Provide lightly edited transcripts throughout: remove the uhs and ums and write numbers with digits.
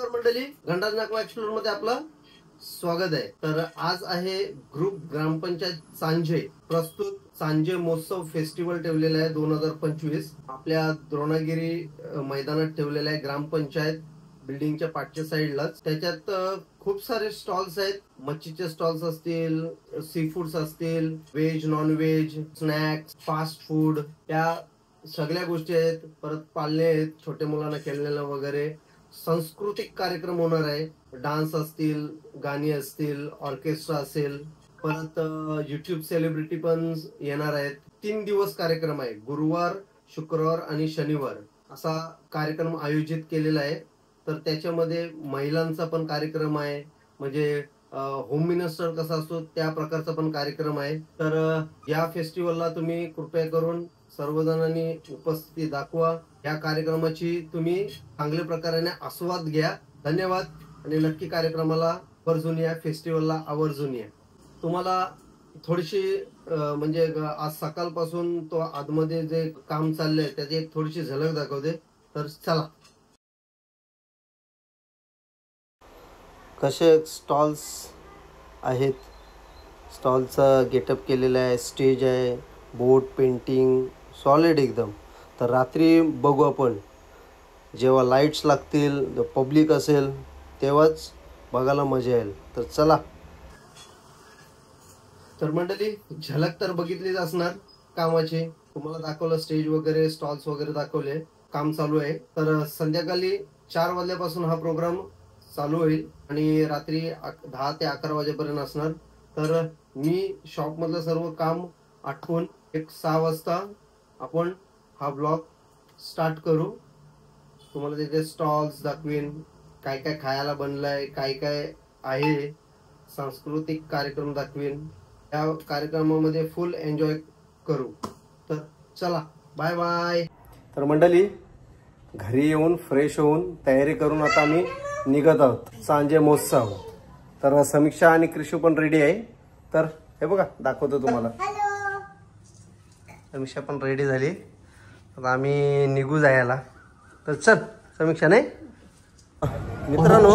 नमस्कार मंडळी, घंटाज नाकवा एक्सप्लोर मध्ये आपलं स्वागत आहे। तर आज आहे ग्रुप ग्रामपंचायत सांजे प्रस्तुत सांजे महोत्सव फेस्टिवल ठेवलेला आहे 2025 आपल्या द्रोणागिरी मैदानात ठेवलेला आहे ग्रामपंचायत बिल्डिंगच्या पाठच्या साइडलाच। त्याच्यात खूप सारे स्टॉल्स आहेत, मच्छीचे स्टॉल्स असतील, सी फूड्स असतील, veg non veg, snacks, fast food, त्या सगळ्या गोष्टी आहेत। परत पाळणे आहेत, छोटे मुलांना खेळण्याला वगैरे। सांस्कृतिक कार्यक्रम होणार आहे, डान्स असतील, गाणी असतील, ऑर्केस्ट्रा असेल, परत यूट्यूब सेलिब्रिटी पण येणार आहेत। 3 दिवस कार्यक्रम आहे, गुरुवार, शुक्रवार आणि शनिवार असा कार्यक्रम आयोजित केलेला आहे। तर त्याच्यामध्ये महिलांचा पण कार्यक्रम आहे, म्हणजे होम मिनिस्टर कसा असतो त्या प्रकारचा पण कार्यक्रम आहे। तर या फेस्टिवलला तुम्ही कृपया करून सर्वजणांनी उपस्थिती दाखवा। या कार्यक्रमाची तुम्ही चांगल्या प्रकारे आस्वाद घ्या। धन्यवाद आणि नक्की कार्यक्रमाला आवर्जून या, फेस्टिवलला आवर्जून या। तुम्हाला थोडीशी म्हणजे आज सकाळपासून तो आतमध्ये जे काम चाललंय त्याची एक थोडीशी झलक दाखवते। तर चला। कसे स्टॉल्स आहेत, स्टॉलचा गेटअप केलेला आहे, स्टेज आहे, बोर्ड पेंटिंग सॉलिड एकदम। तर रात्री बघू आपण, जेव्हा लाईट्स लागतील, पब्लिक असेल तेव्हाच बघायला मजा येईल। तर चला। तर मंडळी, झलक तर बघितलीच असणार कामाची, तुम्हाला दाखवलं स्टेज वगैरे, स्टॉल्स वगैरे दाखवले, काम चालू आहे। तर संध्याकाळी 4 वाजल्यापासून हा प्रोग्राम चालू होईल आणि रात्री 10 ते 11 वाजेपर्यंत असणार। तर मी शॉप मधलं सर्व काम आटपून 6 वाजता आपण हा ब्लॉग स्टार्ट करू। तुम्हाला तिथे स्टॉल्स दाखवीन, काय काय खायला बनलंय, काय काय आहे, सांस्कृतिक कार्यक्रम दाखवीन। या कार्यक्रमामध्ये फुल एन्जॉय करू। तर चला, बाय बाय। तर मंडळी, घरी येऊन फ्रेश होऊन तयारी करून आता आम्ही निघत आहोत सांजे महोत्सव। तर समीक्षा आणि कृषू पण रेडी आहे। तर हे बघा, दाखवतो तुम्हाला। समीक्षा पण रेडी झाली, आता आम्ही निघू जायला। तर चल समीक्षा। नाही मित्रांनो,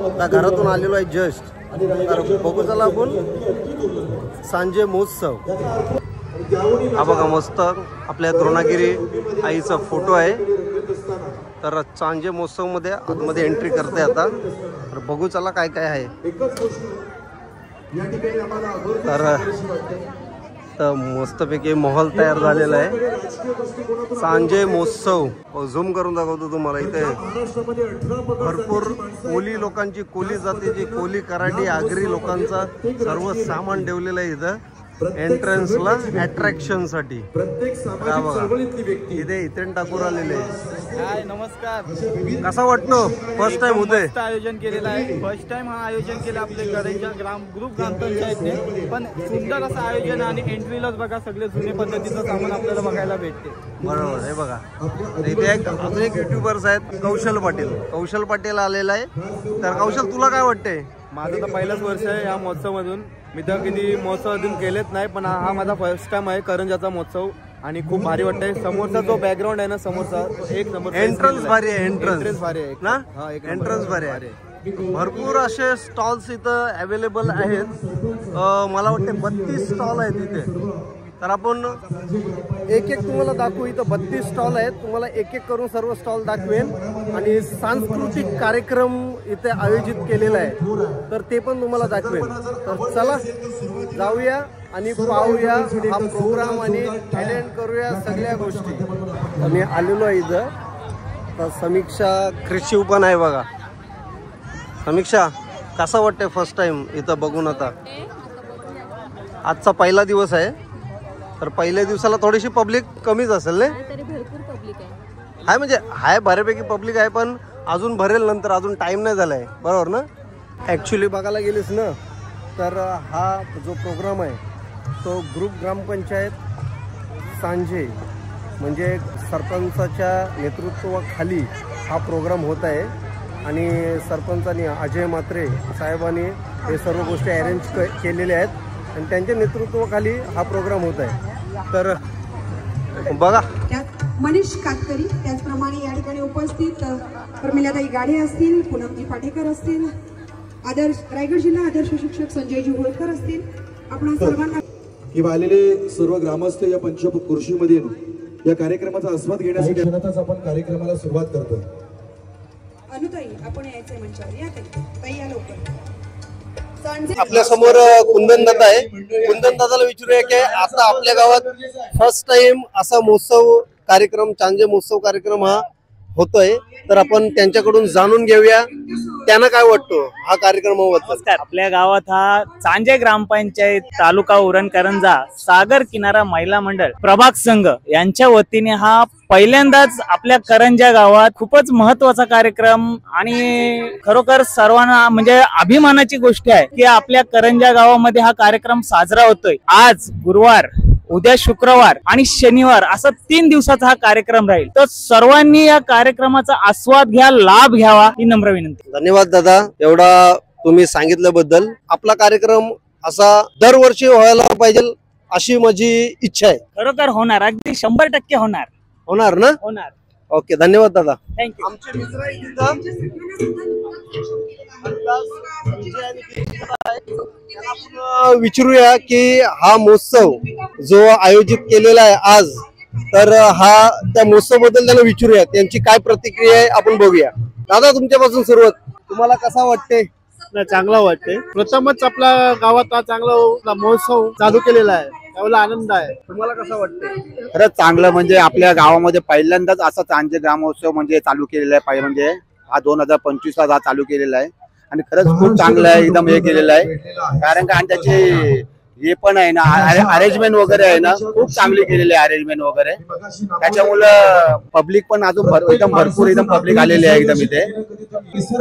आता घरातून आलेलो आहे जस्ट। तर बघू चला आपण सांजे महोत्सव। हा बघा, मस्त आपल्या द्रोणागिरी आईचा फोटो आहे। तर सांजे महोत्सव मध्ये आतमध्ये एंट्री करते आता। तर बघू चला काय काय आहे। तर मस्तपैकी माहोल तयार झालेला आहे सांजे महोत्सव। झूम करून दाखवतो तुम्हाला। इथे भरपूर कोली लोकांची, कोली जातीची, कोली कराडी, आगरी लोकांचा सर्व सामान ठेवलेलं आहे इथं एंट्रन्सला अट्रॅक्शन साठी। इथे इथेन ठाकूर आलेले। हाय, नमस्कार। कसा वाटतो? फर्स्ट टाइम होते आयोजन केलेलं आहे। फर्स्ट टाइम हा आयोजन केलं आपल्या गरेंच्या ग्रुप ग्रामपंचायतने। पण सुंदर असं आयोजन आणि एंट्रीलाच बघा सगळे जुने पद्धतीचं सामान आपल्याला बघायला भेटते। बरोबर हे बघा, इथे अजून एक युट्यूबर्स आहेत, कौशल पाटील। कौशल पाटील आलेला आहे। तर कौशल, तुला काय वाटतंय? माझं तर पहिलंच वर्ष आहे या महोत्सव मधून। मी तर कधी महोत्सव अजून केलेच नाही, पण हा माझा फर्स्ट टाइम आहे करंजाचा महोत्सव आणि खूप भारी वाटतंय। समोरचा जो बॅकग्राऊंड आहे ना, समोरचा एक नंबर। एंट्रन्स भारी आहे, एंट्रन्स भारी आहे ना, एंट्रन्स भारी आहे। भरपूर असे स्टॉल्स इथं अवेलेबल आहेत। मला वाटते 32 स्टॉल आहेत इथे। तर आपण एक एक तुम्हाला दाखवू। इथं 32 स्टॉल आहेत, तुम्हाला एक एक करून सर्व स्टॉल दाखवेन। आणि सांस्कृतिक कार्यक्रम इथे आयोजित केलेला आहे, तर ते पण तुम्हाला दाखवेन। तर चला जाऊया आणि पाहूया हा प्रोग्राम आणि अटेंड करूया सगळ्या गोष्टी। आम्ही आलेलो आहे इथं। तर समीक्षा, कृषी पण आहे बघा। समीक्षा, कसा वाटतंय फर्स्ट टाइम इथं बघून? आता आजचा पहिला दिवस आहे, तर पहिल्या दिवसाला थोडीशी पब्लिक कमीच असेल ना? तरी भरपूर पब्लिक आहे। हाय, म्हणजे हाय, बऱ्यापैकी पब्लिक आहे, पण अजून भरेल नंतर, अजून टाइम नाही झालाय, बरोबर ना? ऍक्च्युली बघायला गेलीस ना, तर हा जो प्रोग्राम आहे तो ग्रुप ग्रामपंचायत सांजे म्हणजे सरपंचाच्या नेतृत्वाखाली हा प्रोग्राम होत आहे। आणि सरपंचांनी, अजय म्हात्रे साहेबांनी हे सर्व गोष्टी अरेंज केलेल्या आहेत आणि त्यांच्या नेतृत्वाखाली हा प्रोग्राम होत आहे। तर बघा मनीष कातकरी, त्याचप्रमाणे या ठिकाणी उपस्थित प्रमिलाताई गाडे असतील, पूनमजी पाटेकर असतील, आदर्श रायगड जिल्हा आदर्श शिक्षक संजयजी होळकर असतील. आपण सर्वांना किंवा आलेले सर्व ग्रामस्थ या पंचकृषीमध्ये या कार्यक्रमाचा आस्वाद घेण्यासाठी आपण कार्यक्रमाला सुरुवात करतो. अनुताई आपण यायचंय मंचावर, या ताई या लवकर. आपल्या समोर कुंदन दादा आहे. कुंदन दादाला विचारूया की आता आपल्या गावात फर्स्ट टाइम असा महोत्सव कार्यक्रम, चांजे महोत्सव कार्यक्रम हा होतोय, तर आपण त्यांच्याकडून जाणून घेऊया त्यांना काय वाटतं हा कार्यक्रमाबद्दल. नमस्कार. आपल्या गावात हा चांजे ग्रामपंचायत तालुका उरण कारंजा सागर किनारा महिला मंडळ प्रभाग संघ यांच्या वतीने हा पहिल्यांदाच आपल्या करंजा गावात खूपच महत्वाचा कार्यक्रम आणि खरोखर सर्वांना म्हणजे अभिमानाची गोष्ट आहे की आपल्या करंजा गावामध्ये हा कार्यक्रम साजरा होतोय. आज गुरुवार, उद्या शुक्रवार आणि शनिवार असा 3 दिवसाचा हा कार्यक्रम राहील. तर सर्वांनी या कार्यक्रमाचा आस्वाद घ्या, लाभ घ्यावा ही नम्र विनंती. धन्यवाद दादा एवढा तुम्ही सांगितल्याबद्दल. आपला कार्यक्रम असा दरवर्षी व्हायला पाहिजे अशी माझी इच्छा आहे. खरोखर होणार, अगदी 100% होणार. होणार ना? होणार. ओके, धन्यवाद दादा. थँक्यू. आमचे मित्र आहेत तिथं. आपण विचारूया की हा महोत्सव जो आयोजित केलेला आहे आज, तर हा त्या महोत्सव बद्दल त्यांना विचारूया, त्यांची काय प्रतिक्रिया आहे आपण बघूया. दादा तुमच्यापासून सुरुवात, तुम्हाला कसा वाटते? चांगला वाटते. प्रथमच आपल्या गावात हा चांगला महोत्सव चालू केलेला आहे, त्यावेळेला आनंद आहे. तुम्हाला कसं वाटते? खरंच चांगलं, म्हणजे आपल्या गावामध्ये पहिल्यांदाच असा चांजे ग्रामोत्सव म्हणजे चालू केलेला आहे. पाहिजे म्हणजे हा 2025 ला चालू केलेला आहे आणि खरंच खूप चांगलं आहे, एकदम हे केलेलं आहे. कारण का त्याची हे पण आहे ना, अरेंजमेंट वगैरे आहे ना, खूप चांगली केलेली आहे अरेंजमेंट वगैरे. त्याच्यामुळं पब्लिक पण अजून एकदम भरपूर एकदम पब्लिक आलेली आहे एकदम इथे.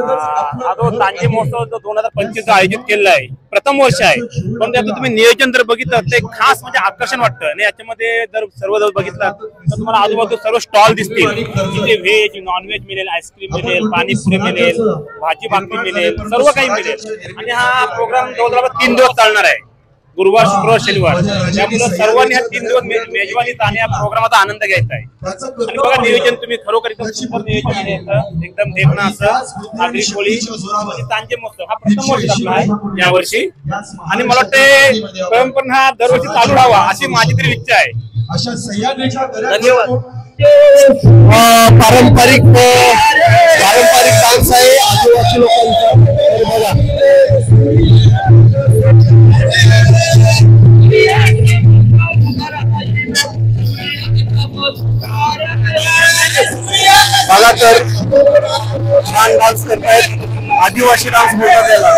हा जो चांजे महोत्सव 2025 आयोजित केलेला आहे, प्रथम वर्ष आहे, पण त्याचं तुम्ही नियोजन जर बघितलं ते खास म्हणजे आकर्षण वाटतं. आणि याच्यामध्ये जर सर्व जर बघितलं तर तुम्हाला आजूबाजू सर्व स्टॉल दिसतील, जिथे व्हेज, नॉनव्हेज मिळेल, आईस्क्रीम मिळेल, पाणीपुरी मिळेल, भाजी भाकरी मिळेल, सर्व काही मिळेल. आणि हा प्रोग्राम जवळजवळ 3 दिवस चालणार आहे, गुरुवार, शुक्रवार, शनिवार. त्यामुळे सर्वांनी हा 3 दिवस मेजवानीचा आणि या प्रोग्रामाचा आनंद घ्यायचा आहे. आणि बघा नियोजन तुम्ही खरोखर एकदम सुंदर नियोजन आहे, एकदम देखणं असं आगरी कोळी आणि चांजे महोत्सव हा प्रथम वर्ष आपला आहे यावर्षी. आणि मला वाटते परंपरा हा दरवर्षी चालू राहावा अशी माझी तरी इच्छा आहे. धन्यवाद. पारंपरिक डान्स आहे आदिवासी लोकांचा. बघा तर छान डान्स करतायत, आदिवासी डान्स बोलतात त्याला.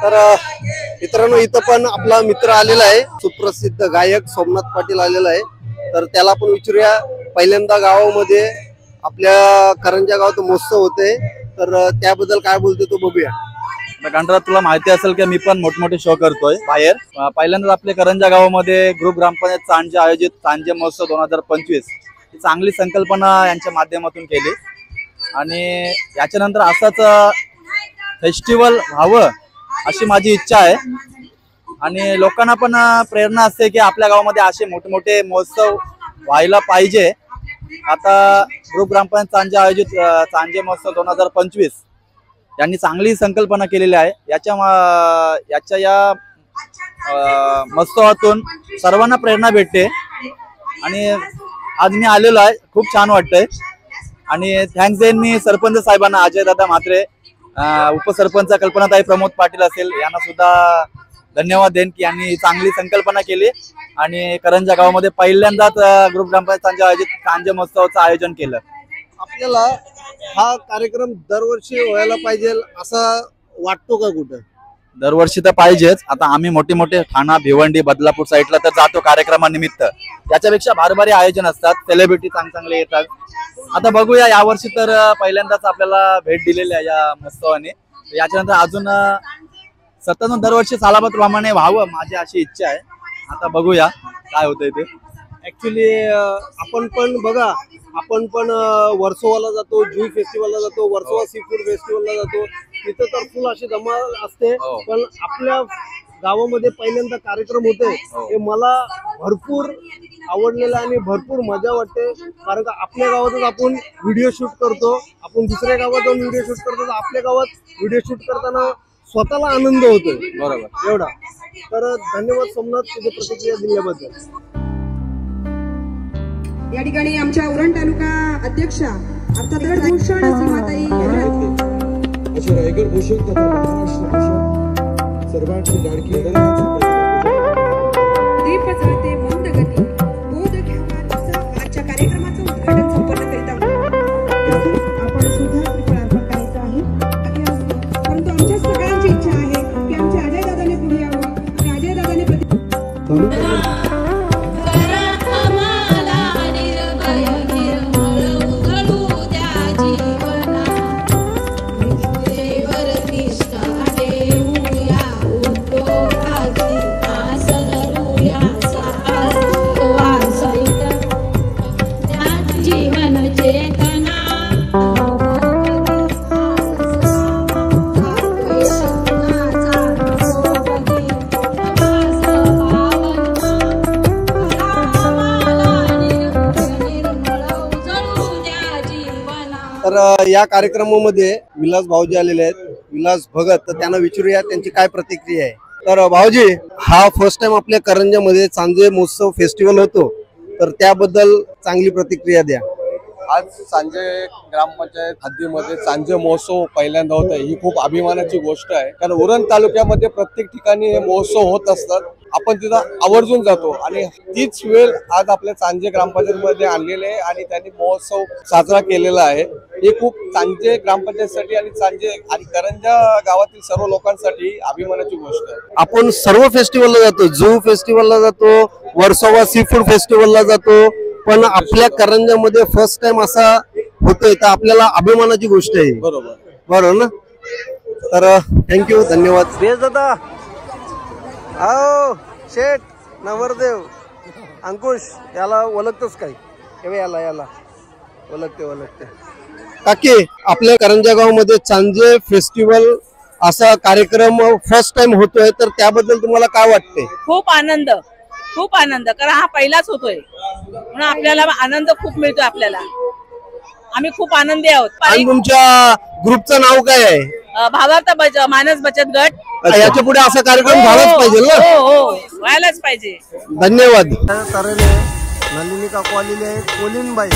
तर मित्रांनो इथं पण आपला मित्र आलेला आहे, सुप्रसिद्ध गायक सोमनाथ पाटील आलेला आहे. तर त्याला आपण विचारूया, पहिल्यांदा गावामध्ये आपल्या करंजा गावात महोत्सव होते, तर त्याबद्दल काय बोलतो तो बघूया. गणरात तुला माहिती असेल की मी पण मोठमोठे शो करतोय बाहेर. पहिल्यांदाच आपल्या करंजा गावामध्ये ग्रुप ग्रामपंचायत चांजे आयोजित चांजे महोत्सव 2025 ही चांगली संकल्पना यांच्या माध्यमातून केली आणि याच्यानंतर असाच फेस्टिवल व्हावं अशी माझी इच्छा आहे. आणि लोकांना पण प्रेरणा असते की आपल्या गावामध्ये असे मोठे महोत्सव व्हायला पाहिजे. आता ग्रुप ग्रामपंचायत चांजे आयोजित चांजे महोत्सव 2025 यांनी चांगली संकल्पना केलेली आहे. याच्या या महोत्सवातून सर्वांना प्रेरणा भेटते आणि आज मी आलेलो आहे, खूप छान वाटतंय. आणि थँक्स देईन मी सरपंच साहेबांना, अजय दादा म्हात्रे, उपसरपंच कल्पनाताई प्रमोद पाटील असेल, यांना सुद्धा धन्यवाद देईन की यांनी चांगली संकल्पना केली आणि करंजा गावामध्ये पहिल्यांदाच ग्रुप ग्रामपंचायत आयोजित सांजे महोत्सवाचं आयोजन केलं. आपल्याला हा कार्यक्रम दरवर्षी व्हायला पाहिजे असा वाटतो का कुठं? दरवर्षी तर पाहिजेच. आता आम्ही मोठे ठाणा, भिवंडी, बदलापूर साईडला तर जातो कार्यक्रमानिमित्त. त्याच्यापेक्षा भारी आयोजन असतात, सेलिब्रिटी चांगले येतात. आता बघूया, यावर्षी तर पहिल्यांदाच आपल्याला भेट दिलेली आहे या महोत्सवाने. याच्यानंतर अजून सतत दरवर्षी सालाबाद प्रमाणे व्हावं माझी अशी इच्छा आहे. आता बघूया काय होतंय ते. ऍक्च्युली आपण पण वर्सोवाला जातो, जुई फेस्टिवलला जातो, वर्सोवा सी फूड फेस्टिवलला जातो. तिथं तर फुल अशी धमाल असते. पण आपल्या गावामध्ये पहिल्यांदा कार्यक्रम होते हे मला भरपूर आवडलेलं आणि भरपूर मजा वाटते. कारण का आपल्या गावातच आपण व्हिडिओ शूट करतो, आपण दुसऱ्या गावात जाऊन व्हिडिओ शूट करतो, तर आपल्या गावात व्हिडिओ शूट करताना स्वतःला आनंद होतोय. बरोबर, एवढा. तर धन्यवाद सोमनाथ तुझी प्रतिक्रिया दिल्याबद्दल. या ठिकाणी आमच्या उरण तालुका अध्यक्षा अर्थात भूषण श्रीमाताई अशा रायगड भूषण तथा महाराष्ट्र भूषण सर्वांची लाडकी दीप जळते मंद गती बोध घ्यावा तसा आजच्या कार्यक्रमाचं उद्घाटन संपन्न करीत आहोत. आपण सुद्धा श्रीफळ अर्पण करायचं आहे, परंतु आमच्या सगळ्यांची इच्छा आहे की आमच्या अजय दादाने पुढे यावं आणि अजय दादाने तर या कार्यक्रमामध्ये विलास भाऊजी आलेले आहेत, विलास भगत. तर त्यांना विचारूया त्यांची काय प्रतिक्रिया आहे. तर भाऊजी, हा फर्स्ट टाइम आपल्या करंजामध्ये सांजे महोत्सव फेस्टिवल होतो, तर त्याबद्दल चांगली प्रतिक्रिया द्या. आज सांजे ग्रामपंचायत हद्दीमध्ये सांजे महोत्सव पहिल्यांदा होत आहे, ही खूप अभिमानाची गोष्ट आहे. कारण उरण तालुक्यामध्ये प्रत्येक ठिकाणी हे महोत्सव होत असतात, आपण तिथं आवर्जून जातो आणि तीच वेळ आज आपल्या सांजे ग्रामपंचायतीमध्ये आणलेले आहे आणि त्यांनी महोत्सव साजरा केलेला आहे. हे खूप सांजे ग्रामपंचायतीसाठी आणि सांजे आणि करंजा गावातील सर्व लोकांसाठी अभिमानाची गोष्ट आहे. आपण सर्व फेस्टिवलला जातो, जू फेस्टिवलला जातो, वर्सोवा सी फूड फेस्टिवलला जातो, पण आपल्या करंजामध्ये फर्स्ट टाइम असा होतोय, तर आपल्याला अभिमानाची गोष्ट आहे. बरोबर ना. तर थँक्यू, धन्यवाद. बेस दादा, आओ शेठ, नवरदेव, अंकुश, याला ओळखतोस काय? याला ओळखते. काकी, आपल्या करंजा गावामध्ये सांजे फेस्टिवल असा कार्यक्रम फर्स्ट टाइम होतोय, तर त्याबद्दल तुम्हाला काय वाटते? खूप आनंद, कारण हा पहिलाच होतोय म्हणून आपल्याला आनंद खूप मिळतोय. आपल्याला आम्ही खूप आनंदी आहोत. आणि तुमच्या ग्रुपचं नाव काय आहे? भावार्थ मानस बचत गट. याच्या पुढे असा कार्यक्रम झालाच पाहिजे ना? हो, व्हायलाच पाहिजे. धन्यवाद. नलिनी काकू आलेली आहे, कोलिनबाई.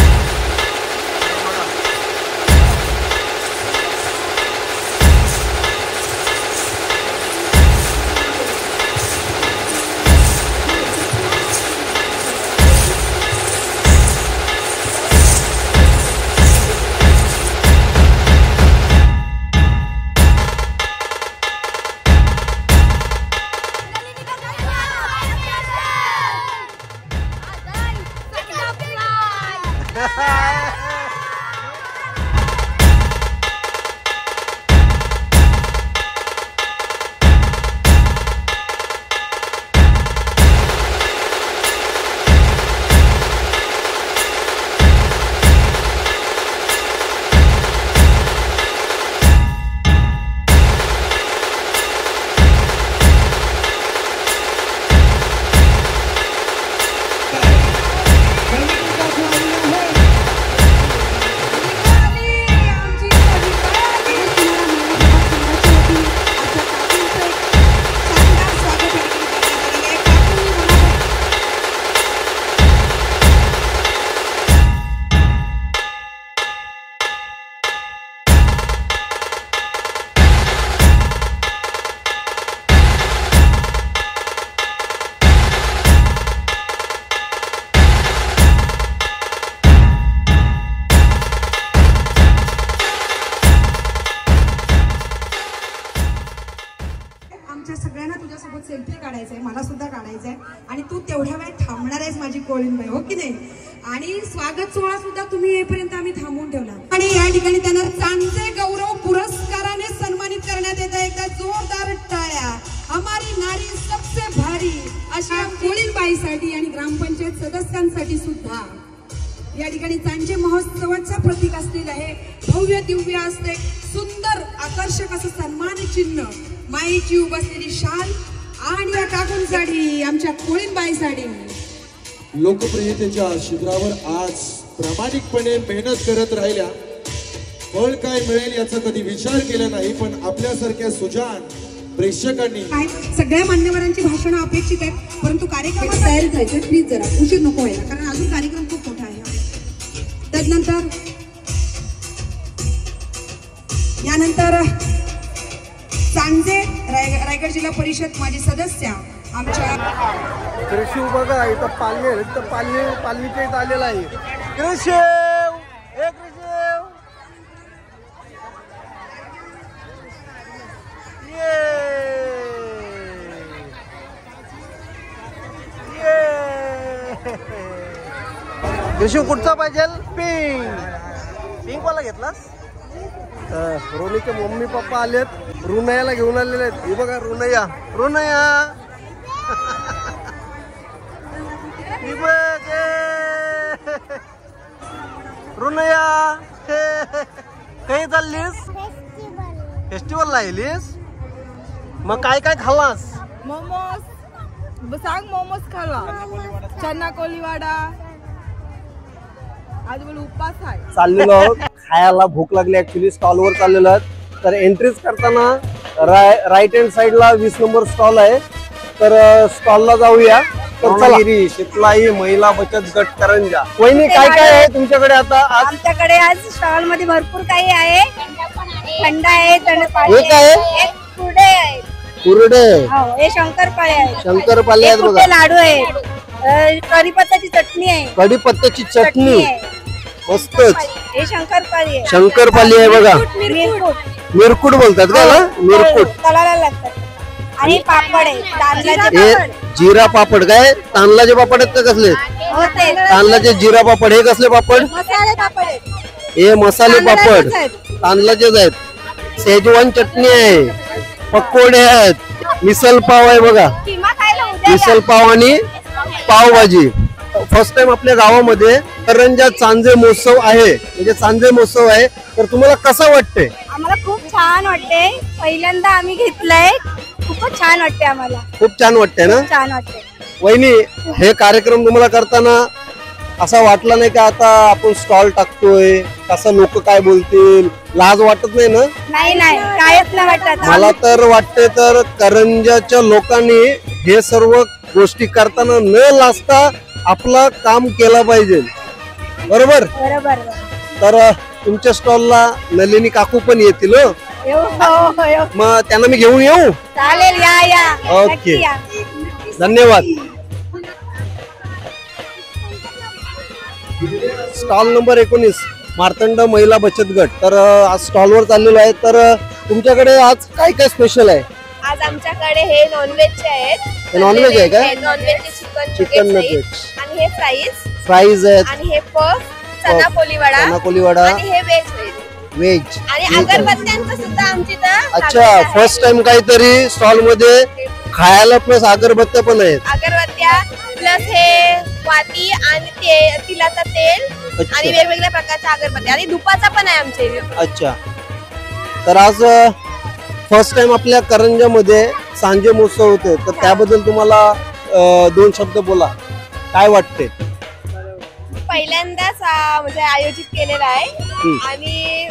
काढायचा आहे आणि तू तेवढ्या वेळ थांबणार आहेस माझी कोळींबाई, हो की नाही? आणि स्वागत सोहळा सुद्धा तुम्ही येईपर्यंत आम्ही थांबवून ठेवला आणि या ठिकाणी त्यांना चांगले गौरव पुरस्काराने सन्मानित करण्यात येत आहे. एकदा जोरदार टाळ्या. हमारी नारी सबसे भारी अशा कोळींबाईसाठी आणि ग्रामपंचायत सदस्यांसाठी सुद्धा या ठिकाणी चांजे महोत्सवाचा प्रतीक असलेलं आहे भव्य दिव्य असते सुंदर आकर्षक असं सन्मान चिन्ह, माईची उभारलेली शाल आणि या काकूंसाठी आमच्या कोळींबाईसाठी लोकप्रियतेच्या शिखरावर आज प्रामाणिकपणे मेहनत करत राहिल्या. फळ काय मिळेल याचा कधी विचार केला नाही, पण आपल्यासारख्या सुजाण प्रेक्षकांनी सगळ्या मान्यवरांची भाषणं अपेक्षित आहेत, परंतु कार्यक्रमात तयारी जायचं प्लीज जरा उशीर नको व्हायला, कारण अजून कार्यक्रम खूप मोठा आहे. त्यानंतर यानंतर सांजे रायगड जिल्हा परिषद माजी सदस्य आमच्या कृषी बघा इथं पालवीच्या इथं आलेला आहे. कृषी कृषी कुठचा पाहिजे? पिंक वाला घेतलास? रोनीचे मम्मी पप्पा आलेत, रुनयाला घेऊन आलेले आहेत. हे बघा रुनया रुनया काही चाललीस? फेस्टिवलला आलीस? मग काय काय खाल्लास? मोमोज सांग. मोमोज खाल्ला, चना कोलीवाडा, आज बोल उपास आहे. चाललेलो खायला, भूक लागली ऍक्च्युली. स्टॉलवर चाललेलो आहे. तर एंट्रीज करताना राईट हँड साइडला 20 नंबर स्टॉल आहे. तर स्टॉलला जाऊया. रत्नागिरी शितलाई महिला बचत गट करंजा. वहिनी काय काय आहे तुमच्याकडे आता? आमच्याकडे आज स्टॉल मध्ये भरपूर काही आहे. थंड आहे, हे काय आहे? कुरडे, हे शंकरपाळे आहे. शंकरपाळे आहेत बघा. लाडू आहे, कढीपत्त्याची चटणी आहे. कढीपत्त्याची चटणी मस्तच. हे शंकरपाळी आहे. शंकरपाळी आहे बघा. मिरकुट बोलतात का? मिरकुट तळायला लागतात. आणि पापड आहे, हे जिरा पापड. काय तांदळाचे पापड आहेत का? कसले तांदळाचे जिरा पापड? हे कसले पापड? मसाले पापड आहेत. हे मसाले पापड तांदळाचेच आहेत. शेजवान चटणी आहे, पकोडे आहेत, मिसल पाव आहे बघा. मिसल पाव आणि पावभाजी. फर्स्ट टाइम आपल्या गावामध्ये करंजा चांजे महोत्सव आहे, म्हणजे चांजे महोत्सव आहे. तर तुम्हाला कसं वाटतंय? आम्हाला खूप छान वाटते. पहिल्यांदा आम्ही घेतलंय, खूपच छान वाटते आम्हाला. खूप छान वाटतंय ना? छान वाटते. वहिनी, हे कार्यक्रम तुम्हाला करताना असं वाटलं नाही का आता आपण स्टॉल टाकतोय, कसं लोक काय बोलतील, लाज वाटत नाही ना? नाही नाही, कायच नाही वाटत. मला तर वाटते तर करंजाच्या लोकांनी हे सर्व गोष्टी करताना न लाजता आपलं काम केलं पाहिजे. बरोबर? बरोबर. तर तुमच्या स्टॉलला नलिनी काकू पण येतील. मग त्यांना मी घेऊन येऊ? चालेल, या. ओके, धन्यवाद. स्टॉल नंबर 19 मार्तंड महिला बचत गट. तर आज स्टॉलवर चाललेलो आहे. तर तुमच्याकडे आज काय काय स्पेशल आहे? आज आमच्याकडे हे नॉनव्हेजचे आहेत. हे नॉनव्हेज आहे का? नॉनव्हेजचे चिकन नगेट आणि हे फ्राईज आहेत आणि हे पफ, चना कोलीवाडा आणि हे व्हेज आणि अगरबत्त्यांचं सुद्धा आमची इथं. अच्छा, फर्स्ट टाइम काहीतरी स्टॉल मध्ये खायला प्लस अगरबत्त्या पण आहेत. अगरबत्त्या प्लस हे वाती आणि तिलाचं तेल आणि वेगवेगळ्या प्रकारच्या अगरबत्त्या आणि धुपाचा पण आहे आमच्या इथे. अच्छा, तर आज फर्स्ट टाइम आपल्या करंजामध्ये सांजे महोत्सव होते. तर त्याबद्दल तुम्हाला 2 शब्द बोला, काय वाटते? पहिल्यांदाच म्हणजे आयोजित केलेला आहे आणि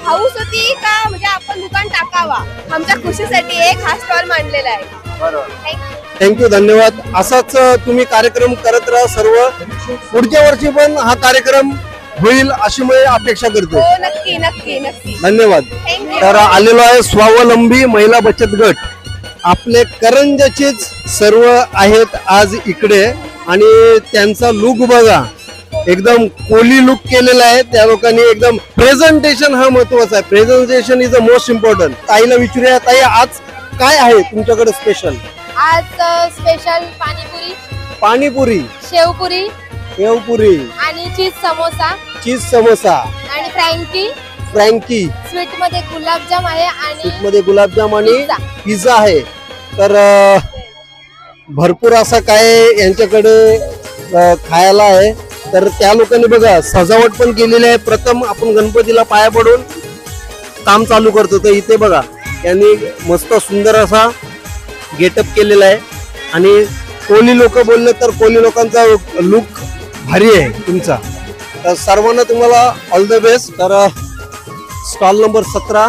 हाऊस होती का म्हणजे आपण दुकान टाकावा, आमच्या खुशीसाठी एक हा स्टॉल मांडलेला आहे. थँक्यू, धन्यवाद. असाच तुम्ही कार्यक्रम करत राहा सर्व. पुढच्या वर्षी पण हा कार्यक्रम होईल अशी मी अपेक्षा करतो. हो, नक्की नक्की नक्की. धन्यवाद. तर आलेलो आहे स्वावलंबी महिला बचत गट. आपले करंजाचेच सर्व आहेत आज इकडे आणि त्यांचा लुक बघा, एकदम कोली लुक केलेला आहे त्या लोकांनी. एकदम प्रेझेंटेशन हा महत्वाचा आहे. Presentation is the most important. ताईला विचारूया, ताई आज काय आहे तुमच्याकडे स्पेशल? आज स्पेशल पाणीपुरी, पाणीपुरी, शेवपुरी शेवपुरी आणि चीज समोसा, चीज समोसा आणि फ्रँकी. फ्रँकी स्वीट मध्ये गुलाबजाम आहे आणि स्वीट मध्ये गुलाबजाम आणि पिझ्झा. पिझ्झा आहे. तर भरपूर असं काय यांच्याकडे खायला आहे. तर त्या लोकांनी बघा सजावट पण केलेली आहे. प्रथम आपण गणपतीला पाया पडून काम चालू करतो. तर इथे बघा यांनी मस्त सुंदर असा गेटअप केलेला आहे. आणि कोली लोक बोलले तर कोली लोकांचा लुक भारी आहे तुमचा. तर सर्वांना तुम्हाला ऑल द बेस्ट. तर स्टॉल नंबर 17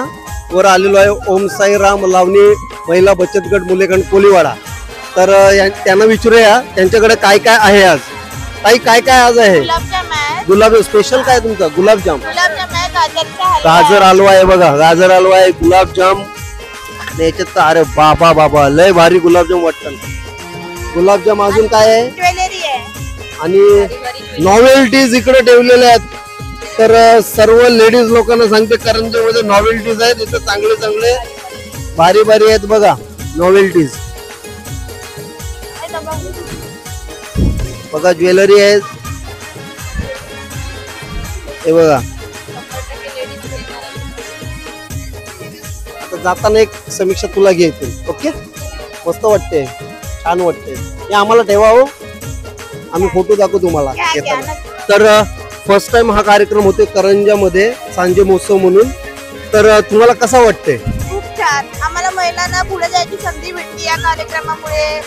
वर आलेलो आहे ओम साई राम लावणी महिला बचत गट मुलेगण कोलीवाडा. तर त्यांना विचारूया त्यांच्याकडे काय काय आहे आज. ताई काय काय आज आहे? गुलाब स्पेशल काय तुमचा? गुलाबजाम, गाजर हलवा आहे बघा, गाजर हलवा आहे, गुलाबजाम. आणि याच्यात अरे बाबा बाबा लय भारी गुलाबजाम वाटतात. गुलाबजाम अजून काय आहे? ज्वेलरी आहे आणि नॉवेल्टीज इकडे ठेवलेल्या आहेत. तर सर्व लेडीज लोकांना सांगते करंजीमध्ये नॉवेल्टीज आहेत. इथे चांगले चांगले भारी भारी आहेत बघा नॉवेल्टीज. बघा ज्वेलरी आहे हे बघा. आता जाताना एक समीक्षा तुला घ्यायची. ओके मस्त वाटते, छान वाटते. हे आम्हाला ठेवा हो, आम्ही फोटो दाखवू तुम्हाला येताना. तर फर्स्ट टाइम हा कार्यक्रम होते करंजामध्ये सांजे महोत्सव म्हणून. तर तुम्हाला कसा वाटते? खूप छान. आम्हाला महिलांना पुढे जायची संधी भेटली या कार्यक्रमामुळे.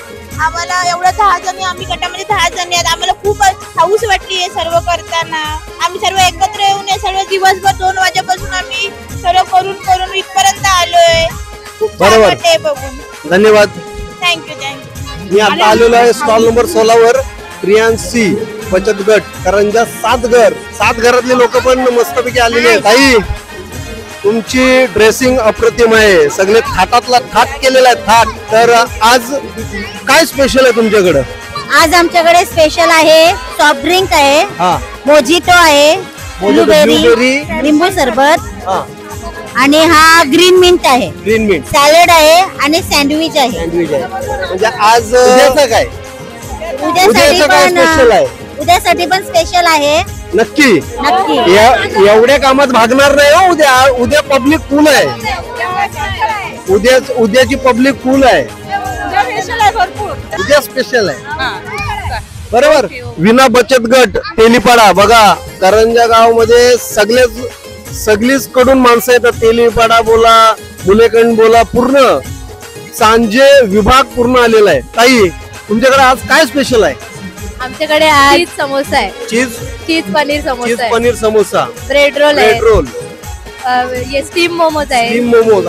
आम्हाला एवढं 10 जणी, आम्ही गटामध्ये 10 जणी आहेत. आम्हाला खूप हौस वाटली हे सर्व करताना. आम्ही सर्व एकत्र येऊन हे सर्व दिवसभर 2 वाजेपासून आम्ही सर्व करून इथपर्यंत आलोय. खूप छान वाटते बघून. धन्यवाद. थँक्यू. मी आता आलेलो आहे स्टॉल नंबर 16 वर प्रियांशी बचत गट करंजा 7 घरातले लोक पण मस्तपैकी आलेले आहेत. ताई तुमची ड्रेसिंग अप्रतिम आहे. सगळे थाटातला थाट केलेला आहे थाट. तर आज काय स्पेशल आहे तुमच्याकडे? आज आमच्याकडे स्पेशल आहे सॉफ्ट ड्रिंक आहे, मोजिटो आहे, ब्लूबेरी, लिंबू सरबत आणि हा ग्रीन मिंट आहे, ग्रीन मिंट सॅलड आहे आणि सँडविच आहे. सँडविच आहे. म्हणजे आज उद्याचं काय? उद्यासाठी काय पण स्पेशल आहे? उद्यासाठी पण स्पेशल आहे. नक्की नक्की. एवढ्या कामात भागणार नाही हो. उद्या पब्लिक फुल आहे. उद्याची पब्लिक फुल आहे. उद्या स्पेशल आहे बरोबर. विना बचत गट तेलीपाडा बघा करंजा गावामध्ये सगळीच कडून माणसं येतात. तेलीपाडा बोला, मुलेकंड बोला, पूर्ण सांजे विभाग पूर्ण आलेला आहे. ताई तुमच्याकडे आज काय स्पेशल आहे? आमच्याकडे चीज समोसा आहे, cheese paneer samosa, cheese paneer samosa, bread roll bread roll, ये स्टीम मोमोज आहे, स्टीम मोमोज,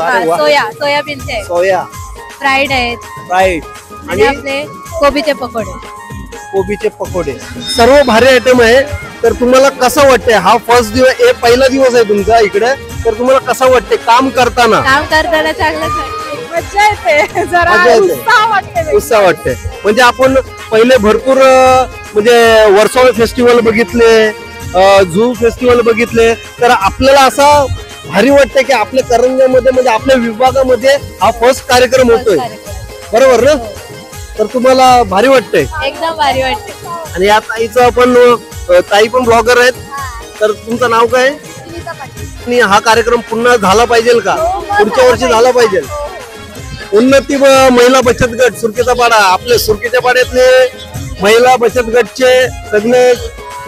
सोयाबीनचे आहे, सोया फ्राईड आहेत, फ्राईड आणि आपले कोबीचे पकोडे. सर्व भारी आयटम आहे. तर तुम्हाला कसं वाटतंय? हा फर्स्ट दिवस पहिला दिवस आहे तुमचा इकडे. तर तुम्हाला कसं वाटतंय काम करताना? चांगलंच मजा येते, जरा उत्साह वाटते. म्हणजे आपण पहिले भरपूर म्हणजे वर्सोवा फेस्टिवल बघितले, झू फेस्टिवल बघितले. तर आपल्याला असं भारी वाटतंय की आपल्या करंजामध्ये म्हणजे आपल्या विभागामध्ये हा फर्स्ट कार्यक्रम होतोय बरोबर ना? तर तुम्हाला भारी वाटतंय? एकदम भारी वाटते. आणि या ताईचं आपण ताई पण ब्लॉगर आहेत. तर तुमचं नाव काय? आणि हा कार्यक्रम पुन्हा झाला पाहिजे का? पुढच्या वर्षी झाला पाहिजे. उन्नती महिला बचत गट सुरकेचा आपले सुरकेच्या पाड्यातले महिला बचत गटचे सगळे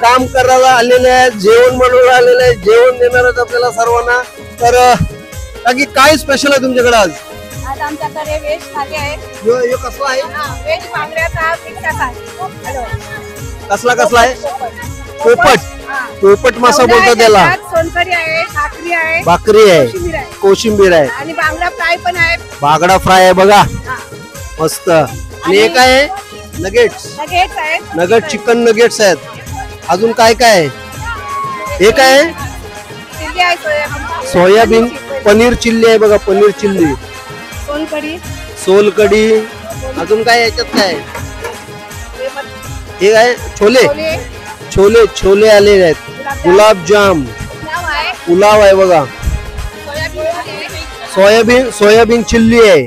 काम करायला आलेले आहेत, जेवण बनवायला आलेले आहेत, जेवण देणार आहेत आपल्याला सर्वांना. तर बाकी काय स्पेशल आहे तुमच्याकडे आज? आज आमच्याकडे व्हेज थाली आहे. कसला आहे? व्हेज बांगड्याचा मिक्स थाली. कसला आहे? पोपट मासा बोलतात त्याला. सोनकढी आहे, भाकरी आहे, कोशिंबीर आहे आणि बांगडा फ्राय पण आहे. बागडा फ्राय आहे बघा मस्त. आणि हे काय आहे? नगेट्स आहेत, नगेट चिकन नगेट्स आहेत. अजून काय काय आहे? हे काय आहे? चिल्ली आहे, सोयाबीन पनीर चिल्ली आहे बघा, पनीर चिल्ली, सोलकढी. अजून काय याच्यात काय? हे काय? छोले आलेले आहेत, गुलाबजाम, पुलाव आहे बघा, सोयाबीन चिल्ली आहे,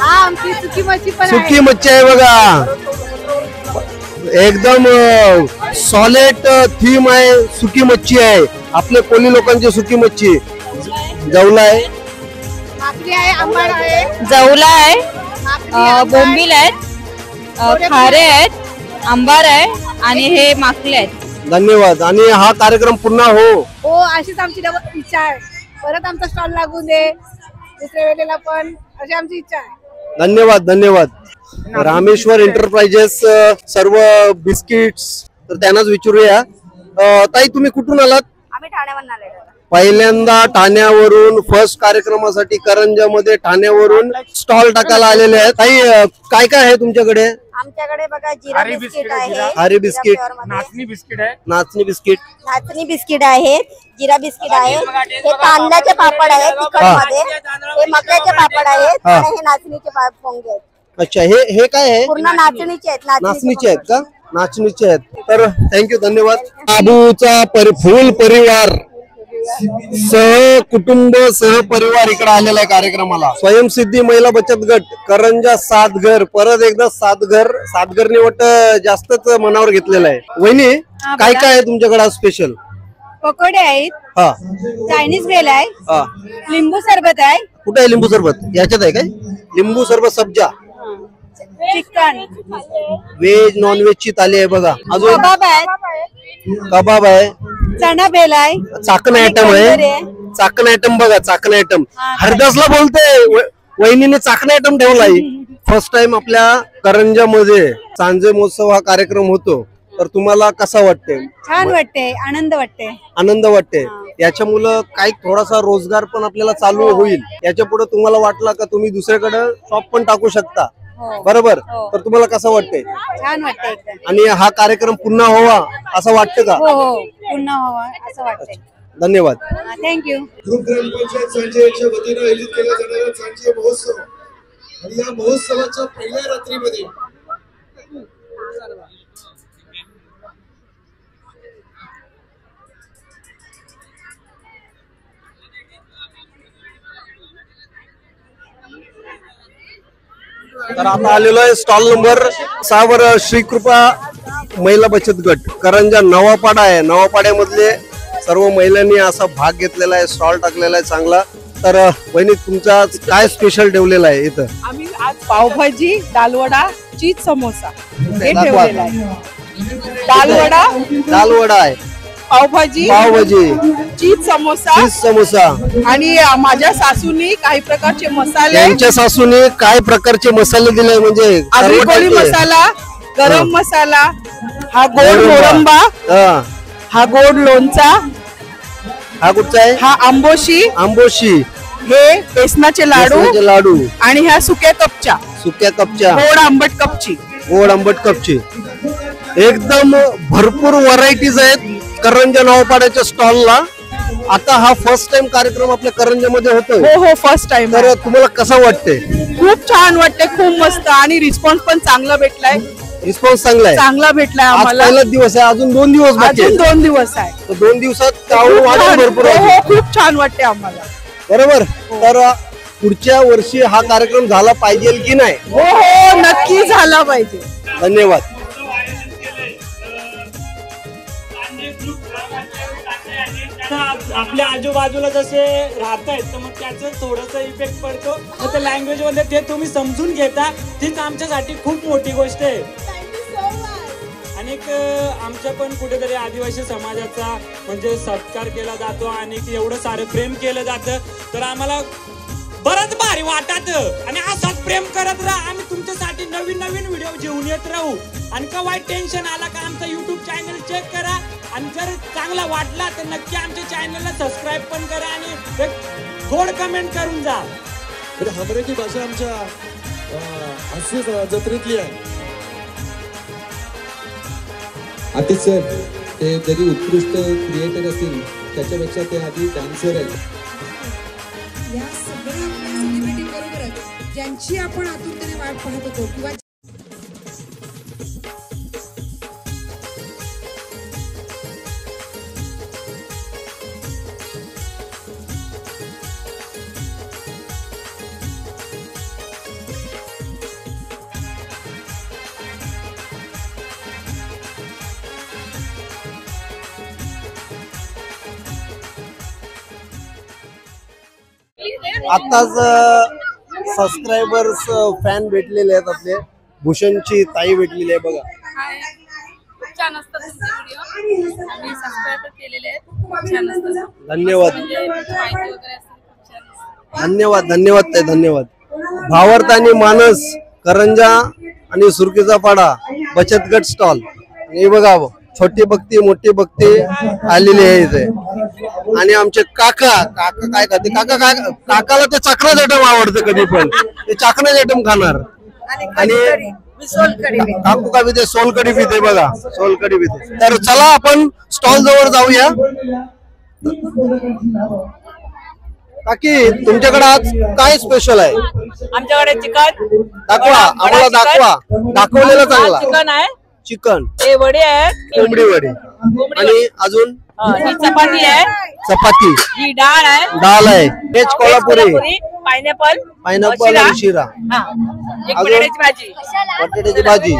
हा आमची सुकी मच्छी पण आहे. सुकी मच्छी आहे बघा, एकदम सॉलिड थीम आहे. सुकी मच्छी आहे, आपले कोली लोकांची सुकी मच्छी. जवला आहे, माकडी आहे, आंबाड आहे, जवला आहे, माकडी, आंबाड. बोंबील आहेत, खारे आहेत, आंबार आहे आणि हे माकले आहेत. धन्यवाद. आणि हा कार्यक्रम पुन्हा हो अशीच आमची इच्छा आहे. परत आमचा स्टॉल लागू दे दुसऱ्या वेळेला पण, अशी आमची इच्छा आहे. धन्यवाद. धन्यवाद. रामेश्वर एंटरप्राइजेस सर्व बिस्किट्स, तर त्यांनाच विचारूया. ताई तुम्ही कुठून आलात? आम्ही ठाण्यावरून आलेलो. पहिल्यांदा ठाण्यावरून फर्स्ट कार्यक्रमासाठी करंजामध्ये ठाण्यावरून स्टॉल टाकायला आलेले आहेत. ताई काय काय आहे तुमच्याकडे? आमच्याकडे बघा जिरा बिस्किट आहे, हरी बिस्किट, नाचणी बिस्किट आहे, नाचणी बिस्किट, नाचणी बिस्किट आहेत, जिरा बिस्किट आहे, हे तांदळाचे पापड आहेत तिखट मध्ये, हे मक्याचे पापड आहेत आणि हे नाचणीचे पोंगे आहेत. अच्छा, हे काय आहे? पूर्ण नाचणीचे आहेत. नाचणीचे आहेत का? नाचणीचे आहेत. तर थँक्यू, धन्यवाद. बाबूचा फुल परिवार सह कुटुंब सह परिवार इकडे आलेला आहे कार्यक्रमाला. स्वयंसिद्धी महिला बचत गट करंजा सातघर, परत एकदा सातघरने वाटत जास्तच मनावर घेतलेलं आहे. वहिनी काय काय आहे तुमच्याकडे आज स्पेशल? पकोडे आहेत, हा चायनीज भेल आहे, हा, लिंबू सरबत आहे, कुठे आहे लिंबू सरबत? याच्यात आहे काय? लिंबू सरबत सब्जा, चिकन, व्हेज नॉन व्हेज ची थाली आहे बघा. अजून कबाब आहे, कबाब आहे, चणा भेल आहे, चाकण आयटम आहे. चाकण आयटम बघा, चाकण आयटम. हरदासला बोलते वहिनीने चाकण आयटम ठेवलाय. फर्स्ट टाइम आपल्या करंजामध्ये सांजे महोत्सव हा कार्यक्रम होतो, तर तुम्हाला कसा वाटते? छान वाटते, आनंद वाटते. आनंद वाटते. याच्यामुळे काही थोडासा रोजगार पण आपल्याला चालू होईल. याच्या पुढे तुम्हाला वाटला का तुम्ही दुसरीकडे शॉप पण टाकू शकता, बरोबर? तर तुम्हाला कसं वाटतंय? छान वाटते एकदम. आणि हा कार्यक्रम पुन्हा व्हावा असं वाटतं का? हो हो, पुन्हा व्हावा असं वाटतंय. धन्यवाद. थँक्यू. ग्रुप ग्रामपंचायत सांजेच्या वतीनं आयोजित केला जाणारा सांजे महोत्सव आणि या महोत्सवाच्या पहिल्या रात्रीमध्ये तर आता आलेलो आहे स्टॉल नंबर 6 वर श्रीकृपा महिला बचत गट करंजा नवापाडा आहे. नवापाड्यामधले सर्व महिलांनी असा भाग घेतलेला आहे, स्टॉल टाकलेला आहे चांगला. तर बहिणी तुमचा काय स्पेशल ठेवलेला आहे इथं? आम्ही आज पावभाजी, दालवडा, चीज समोसा हे ठेवलेलं आहे. दालवडा आहे, पावभाजी, चीज समोसा आणि माझ्या सासूनी काही प्रकारचे मसाले, त्यांच्या सासूने काय प्रकारचे मसाले दिले म्हणजे आगरी मसाला, गरम मसाला, हा गोड मोरंबा, हा गोड लोणचा, हा कुठचा आहे? हा आंबोशी, हे बेसनाचे लाडू आणि ह्या सुक्या कपच्या गोड आंबट कपची. एकदम भरपूर व्हरायटीज आहेत करंजा नवापाड्याच्या स्टॉलला. आता हा फर्स्ट टाइम कार्यक्रम आपल्या करंजामध्ये होतोय. हो फर्स्ट टाइम. तर तुम्हाला कसं वाटतंय? खूप छान वाटते, खूप मस्त आणि रिस्पॉन्स पण चांगला भेटलाय. रिस्पॉन्स चांगला भेटलाय आम्हाला. पहिलाच दिवस आहे, अजून 2 दिवस बाकी आहेत. 2 दिवस आहे. तर 2 दिवसात भरपूर खूप छान वाटते आम्हाला. बरोबर. तर पुढच्या वर्षी हा कार्यक्रम झाला पाहिजे की नाही? हो नक्की झाला पाहिजे. धन्यवाद. आपल्या आजूबाजूला जसे राहत आहेत तर मग त्याचं थोडंसं इफेक्ट पडतो. तर त्या लँग्वेज मध्ये ते तुम्ही समजून घेता, तीच आमच्यासाठी खूप मोठी गोष्ट आहे. आणि आमच्या पण कुठेतरी आदिवासी समाजाचा म्हणजे सत्कार केला जातो आणि एवढं सारं प्रेम केलं जातं, तर आम्हाला बरंच भारी वाटत. आणि असंच प्रेम करत राहा. आम्ही तुमच्यासाठी नवीन नवीन व्हिडिओ घेऊन येत राहू. आणि का वाईट टेन्शन आला का आमचा युट्यूब चॅनल चेक करा. आणि जर चांगला वाटला तर नक्की आमच्या चॅनलला सबस्क्राईब पण करा आणि एक गोड कमेंट करून जा. तर हमरेची भाषा आमच्या हास्य जत्रेतली आहे. आतिश सर ते जरी उत्कृष्ट क्रिएटर असतील त्याच्यापेक्षा ते आधी डान्सर आहेत. या सगळ्या सेलिब्रिटी बरोबरच ज्यांची आपण आतुरतेने वाट पाहत होतो किंवा आताच सबस्क्रायबर्स फॅन भेटलेले आहेत आपले. भूषणची ताई भेटलेली आहे बघा. खूप छान असतात तुमचे व्हिडिओ. आम्ही सबस्क्राईब केलेले आहेत. खूप छान असतात. धन्यवाद म्हणजे माहिती वगैरे असते खूप छान असते. धन्यवाद धन्यवाद ताई धन्यवाद. भावार्थ आणि मानस करंजा आणि सुरकीचा पाडा बचत गट स्टॉल. हे बघा छोटी बघती मोठी बघती आलेली आहे इथे. आणि आमचे काका काका काय खाते काका काय काकाला ते चाकणा आयटम आवडतं कधी पण ते चाकणा आयटम खाणार. आणि काकू काय पिते सोलकढी पिते बघा सोलकढी पिते. तर चला आपण स्टॉल जवळ जाऊया. काकी तुमच्याकडे आज काय स्पेशल आहे? आमच्याकडे चिकन दाखवा आम्हाला दाखवा. दाखवलेलं चांगला चिकन आहे. चिकन हे वडे आहे. कोंबडी वडी आणि अजून ही चपाती आहे. चपाती ही डाळ आहे. डाळ आहे. व्हेज कोल्हापुरी पायनॅपल पायनॅपल आणि शिरा. एक बटाट्याची भाजी. बटाट्याची भाजी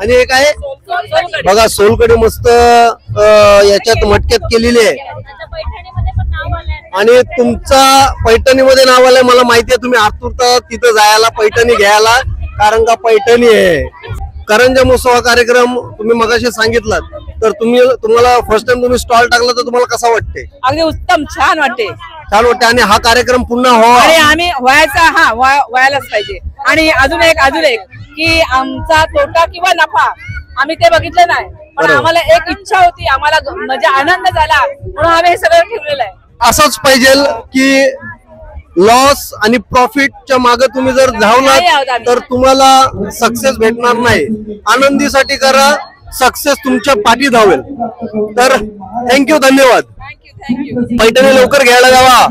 आणि हे काय बघा सोलकढी मस्त याच्यात मटक्यात केलेली आहे. आणि तुमचा पैठणीमध्ये नाव आलंय मला माहिती आहे. तुम्ही आतुरता तिथं जायला पैठणी घ्यायला कारण का पैठणी आहे. करंजा महोत्सव हा कार्यक्रम तुम्ही मगाशी सांगितलात तर तुम्हाला फर्स्ट टाइम तुम्ही स्टॉल टाकला तर तुम्हाला कसा वाटते? अगदी उत्तम छान वाटते. छान वाटते. आणि हा कार्यक्रम पुन्हा व्हावा आणि आम्ही व्हायलाच पाहिजे. आणि अजून एक की आमचा तोटा किंवा नफा आम्ही ते बघितलं नाही पण आम्हाला एक इच्छा होती. आम्हाला म्हणजे आनंद झाला म्हणून आम्ही हे सगळं ठेवलेलं आहे. असंच पाहिजे की लॉस आणि प्रॉफिटच्या मागे तुम्ही जर धावलात तर तुम्हाला सक्सेस भेटणार नाही. आनंदीसाठी करा सक्सेस तुमच्या पाठी धावेल. तर थँक्यू धन्यवाद. पैठणी लवकर घ्यायला जावा.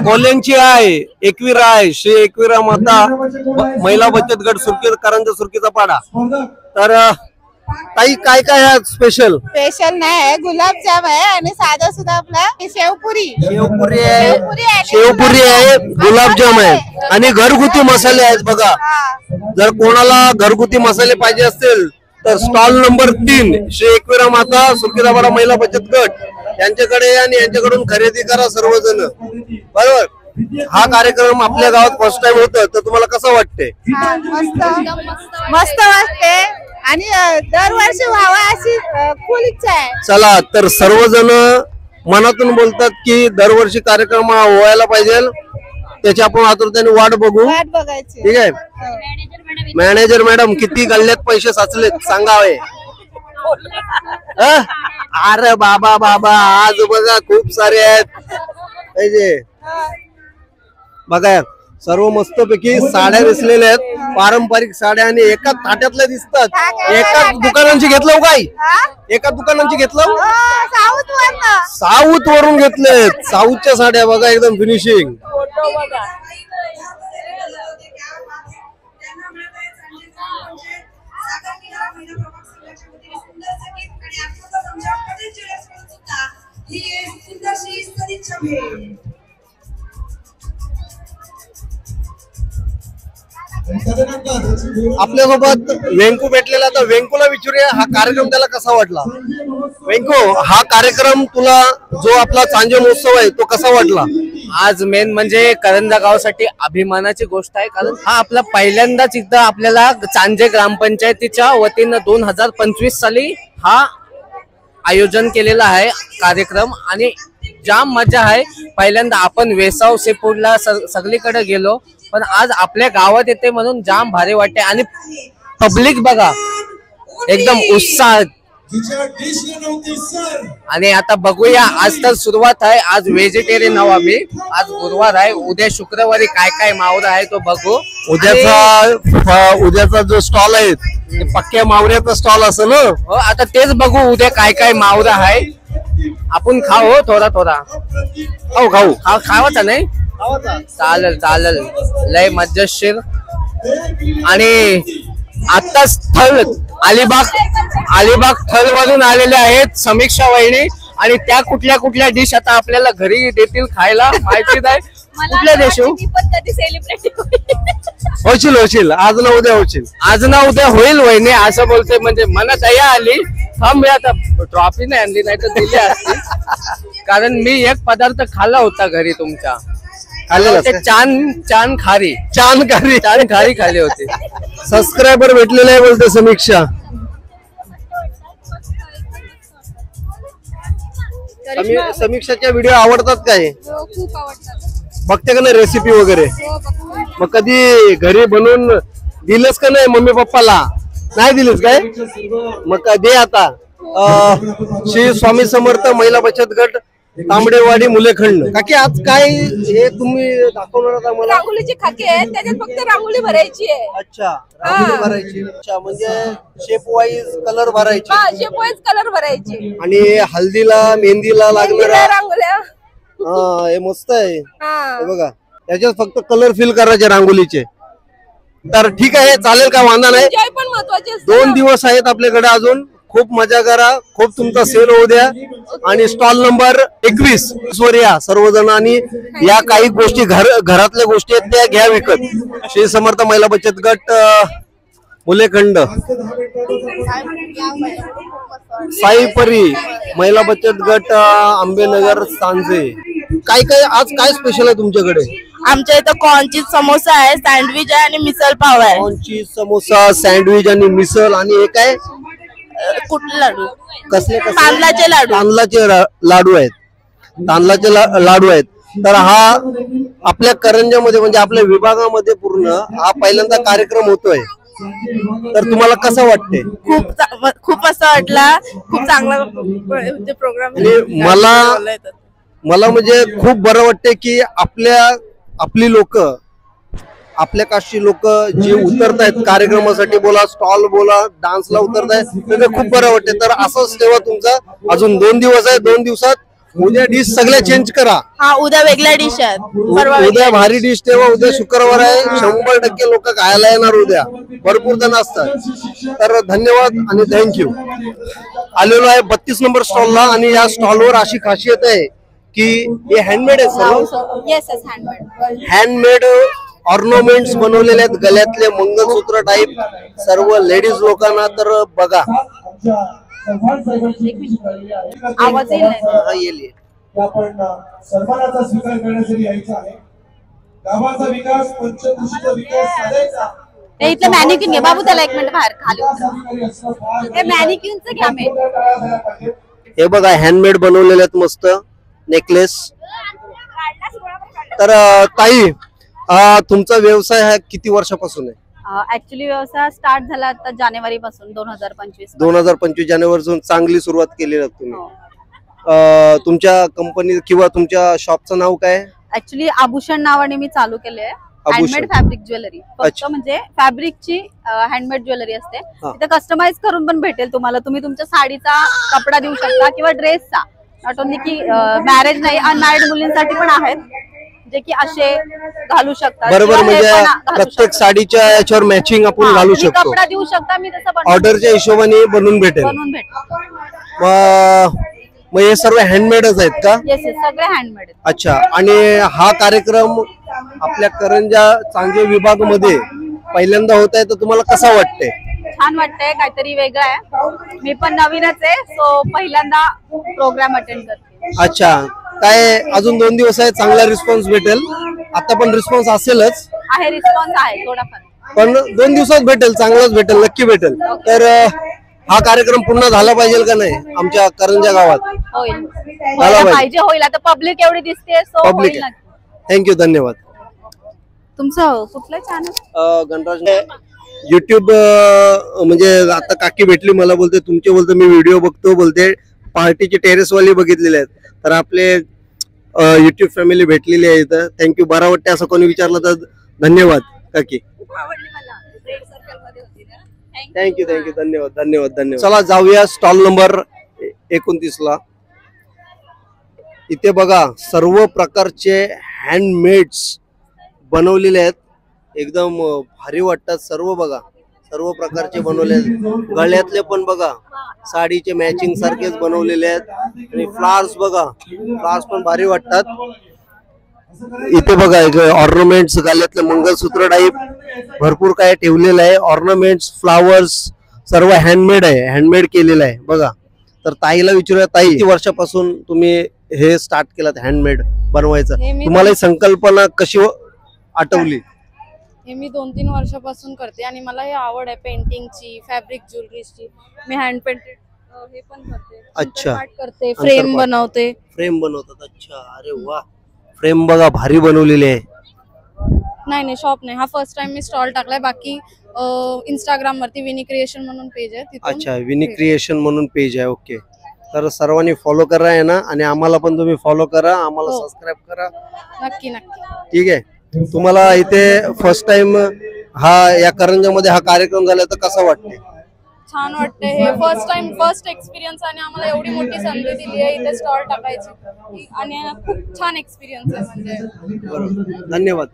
कोल्यांची आहे एकविरा आहे श्री एकविरा माता महिला बचत गट सुरकी करंजा सुरकीचा पाडा. तर ताई काय काय आहे स्पेशल? स्पेशल नाही आहे गुलाबजाम आहे आणि साधा सुद्धा आपला शेवपुरी शेवपुरी आहे गुलाबजाम आहे आणि घरगुती मसाले आहेत बघा. जर कोणाला घरगुती मसाले पाहिजे असतील तर स्टॉल नंबर 3 श्री एकविरा माता सुरकीचा पाडा महिला बचत गट यांच्याकडे आणि यांच्याकडून खरेदी करा सर्वजण. बरोबर. हा कार्यक्रम आपल्या गावात फर्स्ट टाइम होतं तर तुम्हाला कसं वाटते? मस्त वाटते आणि दरवर्षी व्हावा अशी खूप इच्छा आहे. चला तर सर्वजण मनातून बोलतात की दरवर्षी कार्यक्रम व्हायला पाहिजे. त्याची आपण आतुरतेने वाट बघू. ठीक आहे. मॅनेजर मॅडम किती गल्ल्यात पैसे साचलेत सांगावे. अरे बाबा आज बघा खूप सारे आहेत. बघा सर्व मस्तपैकी साड्या दिसलेल्या आहेत. पारंपरिक साड्या आणि एका थाट्यातल्या दिसतात. एका दुकानांची घेतलं काय? एका दुकानांची घेतलं साऊथ वरून घेतलेत. साऊथच्या साड्या बघा एकदम फिनिशिंग. आपल्यासोबत वेंकू भेटलेला तर वेंकूला विचारूया हा कार्यक्रम त्याला कसा वाटला. वेंकू हा कार्यक्रम तुला जो आपला चांजे महोत्सव आहे तो कसा वाटला? आज मेन म्हणजे करंजा गावासाठी अभिमानाची गोष्ट आहे कारण हा आपला पहिल्यांदाच इथं आपल्याला चांजे ग्रामपंचायतीच्या वतीनं 2025 साली हा आयोजन केलेला आहे कार्यक्रम आणि जाम मजा आहे. पहिल्यांदा आपण वेसाव सेपूरला सगळीकडे गेलो पण आज आपल्या गावात येते म्हणून जाम भारी वाटते. आणि पब्लिक बघा एकदम उत्साह. आणि आता बघूया आज तर सुरुवात आहे. आज व्हेजिटेरियन आहोत आम्ही. आज गुरुवार आहे. उद्या शुक्रवारी काय काय मावरा आहे तो बघू. उद्याचा जो स्टॉल आहे पक्क्या मावऱ्याचा स्टॉल असेल. आता तेच बघू उद्या काय काय मावरा आहे. आपण खाऊ थोडा खावाचा नाही चालेल लय मजेशीर. आणि आता स्थळ अलिबाग स्थळ मधून आलेले आहेत समीक्षा वहिनी आणि त्या कुठल्या डिश आता आपल्याला घरी देतील खायला माहिती नाही. कुठल्या देश होशील आज ना उद्या होईल वहिनी असं बोलते. म्हणजे मला दया आली. थांब आता ट्रॉफी नाही आणली नाही तर दिली असती कारण मी एक पदार्थ खाल्ला होता घरी तुमच्या. खाल्लेलं चान खारी खाल्ले होते. सबस्क्रायबर भेटलेले आहे बोलते समीक्षा. समीक्षाच्या व्हिडिओ आवडतात काय? खूप आवडतात. बघते का नाही रेसिपी वगैरे? मग कधी घरी बनवून दिलंस का नाही मम्मी पप्पाला? नाही दिलीस काय? मग दे आता. श्री स्वामी समर्थ महिला बचत गट तांबडेवाडी मुलेखंड. काकी आज काय हे तुम्ही दाखवणार आहात मला? रांगोळीचे खाके आहेत, त्याच्यात फक्त रांगोळी भरायची आहे. अच्छा, रांगोळी भरायची. अच्छा, म्हणजे शेप वाईज कलर भरायचे. हा, शेप वाईज कलर भरायचे. आणि हल्दीला मेहंदीला लागणाऱ्या रांगोळ्या. हा, हे मस्त आहे. हा. हे बघा, त्याच्यात फक्त कलर फिल करायचे रांगोळीचे. तर ठीक आहे, चालेल का? वांधा नाही. एन्जॉय पण महत्त्वाचे असते. 2 दिवस आहेत आपल्याकडे अजून. खूप मजा करा, खूप तुमचा सेल होऊ द्या. आणि स्टॉल नंबर 21 वर या सर्वजण. आणि या काही गोष्टी घरातल्या गोष्टी आहेत त्या घ्या विकत. श्री समर्थ महिला बचत गट मुलेखंड. साईपरी महिला बचत गट आंबेनगर सांजे. काय काय आज काय स्पेशल आहे तुमच्याकडे? आमच्या इथं कॉर्नचीज समोसा आहे, सँडविच आहे आणि मिसळ पाव आहे. कॉर्नचीज समोसा, सँडविच आणि मिसळ. आणि हे काय? कुठले लाडू? कसले? तांदळाचे लाडू. तांदळाचे लाडू आहेत. तांदळाचे लाडू आहेत. तर हा आपल्या करंजामध्ये म्हणजे आपल्या विभागामध्ये पूर्ण हा पहिल्यांदा कार्यक्रम होतोय. तर तुम्हाला कसं वाटते? खूप असं वाटला, खूप चांगला प्रोग्राम. मला म्हणजे खूप बरं वाटते की आपली लोक, आपल्या कास्टची लोक जे उतरतायत कार्यक्रमासाठी, बोला स्टॉल बोला डान्सला उतरतायत, ते खूप बरं वाटते. तर असंच ठेवा तुमचा. अजून 2 दिवस आहे. 2 दिवसात उद्या डिश सगळ्या चेंज करा. हा, उद्या वेगळ्या डिश आहेत. उद्या भारी डिश ठेवा. उद्या शुक्रवार आहे. 100% लोक खायला येणार उद्या. भरपूर जण असतात. तर धन्यवाद आणि थँक्यू. आलेलो आहे 32 नंबर स्टॉलला. आणि या स्टॉलवर अशी खासियत आहे की हे हँडमेड आहे सर्व. Yes handmade. हँडमेड ऑर्नामेंट्स बनवलेले आहेत, गळ्यातले मंगलसूत्र टाईप, सर्व लेडीज लोकांना. तर बघा, आवाज येईल. आपण सन्मानाचा स्वीकार करण्यासाठी यायचं आहे. गावाचा विकास, पंचकृषीचा विकास साधायचा. इथलं मॅनिक्यून घे बाबू, त्याला 1 मिनिट बाहेर खाली. हे मॅनिक्यूनचं घ्या. मी हे बघा, हँडमेड बनवलेले आहेत मस्त नेकलेस. तर ताई, तुमचा व्यवसाय हा किती वर्षापासून आहे? ऍक्च्युली व्यवसाय स्टार्ट झाला आता जानेवारी पासून 2025. 2025 जानेवारीपासून चांगली सुरुवात केली ना तुम्ही. तुमच्या कंपनी किंवा तुमच्या शॉपचं नाव काय? ऍक्च्युली आभूषण नावाने मी चालू केले आहे. Handmade fabric jewellery. फक्त म्हणजे फॅब्रिकची हँडमेड ज्वेलरी असते. तिथे कस्टमाइज करून पण भेटेल तुम्हाला. तुम्ही तुमच्या साडीचा कपडा देऊ शकता किंवा ड्रेसचा. नॉट ओनली की मॅरेज नाही, अनमॅरिड मुलींसाठी पण आहेत जे की असे घालू शकतात. बरोबर, म्हणजे प्रत्येक साडीच्या याच्यावर मॅचिंग आपण घालू शकतो. कपडा देऊ शकता. मी तसं ऑर्डरच्या हिशोबाने बनवून भेटेल. मग हे सर्व हँडमेडच आहेत का? येस, सगळे हँडमेड. अच्छा. आणि हा कार्यक्रम आपल्या करंजा चांजे विभाग मध्ये पहिल्यांदा होत आहे, तर तुम्हाला कसं वाटतंय? छान वाटतंय, काहीतरी वेगळं आहे. मी पण नवीनच आहे, सो पहिल्यांदा प्रोग्राम अटेंड करते. अच्छा. काय अजून 2 दिवस आहे, चांगला रिस्पॉन्स भेटेल. आता पण रिस्पॉन्स असेलच. आहे, रिस्पॉन्स आहे थोडाफार. पण 2 दिवसात भेटेल, चांगलाच भेटेल, नक्की भेटेल. तर हा कार्यक्रम पुन्हा झाला पाहिजे का नाही आमच्या करंजा गावात? होईल, पाहिजे. होईल. आता पब्लिक एवढी दिसते, सो पब्लिक. थँक्यू, धन्यवाद. तुमचं कुठलं चॅनल? गणराज युट्यूब. म्हणजे आता काकी भेटली मला, बोलते तुमचे, बोलते मी व्हिडिओ बघतो, बोलते पार्टीचे टेरेस वाले बघितलेले आहेत. तर आपले युट्यूब फॅमिली भेटलेली आहे इथं. थँक्यू. बरं वाटते असं कोणी विचारलं तर धन्यवाद काकी. थँक्यू, धन्यवाद, धन्यवाद. चला जाऊया स्टॉल नंबर 29 ला. इथे बघा, सर्व प्रकारचे हँडमेड्स बनवलेले आहेत. एकदम भारी वाटतात सर्व. बघा, सर्व प्रकारचे बनवले आहेत. गळ्यातले पण बघा, साडीचे मॅचिंग सारखेच बनवलेले आहेत. आणि फ्लावर्स बघा, फ्लावर्स पण भारी वाटतात. इथे बघा, ऑर्नामेंट्स, गळ्यातले मंगलसूत्र टाईप भरपूर काय ठेवलेलं आहे. ऑर्नामेंट्स, फ्लावर्स सर्व हँडमेड आहे, हँडमेड केलेलं आहे बघा. तर ताईला विचारूया, ताई किती वर्षापासून तुम्ही हे स्टार्ट केलात हँडमेड? बनवायचं. हे मी तुम्हाला ही संकल्पना कशी आठवली? हे मी 2-3 वर्षापासून करते आणि मला हे आवड आहे पेंटिंगची, फॅब्रिक ज्वेलरीची. मी हँड पेंटेड हे पण करते. अच्छा. अंतरपाट करते, फ्रेम अंतरपाट. बनवते. फ्रेम बनवतात. अच्छा, अरे वा, फ्रेम बघा भारी बनवलेली आहे. नाही शॉप नाही, हा फर्स्ट टाइम मी स्टॉल टाकलाय. बाकी इंस्टाग्राम वरती विनी क्रिएशन म्हणून पेज आहे तिथून. अच्छा, विनी क्रिएशन म्हणून पेज आहे. ओके, तर सर्वांनी फॉलो करा आहे ना, आणि आम्हाला पण तुम्ही फॉलो करा, आम्हाला हो. सबस्क्राईब करा. नक्की. ठीक आहे. तुम्हाला इथे फर्स्ट टाइम हा या करंजामध्ये हा कार्यक्रम झाला तर कसं वाटते? छान वाटतंय. हे फर्स्ट एक्सपिरियन्स आणि आम्हाला एवढी मोठी संधी दिली आहे इथे स्टॉल टाकायची आणि खूप छान एक्सपिरियन्स आहे. म्हणजे बरोबर, धन्यवाद.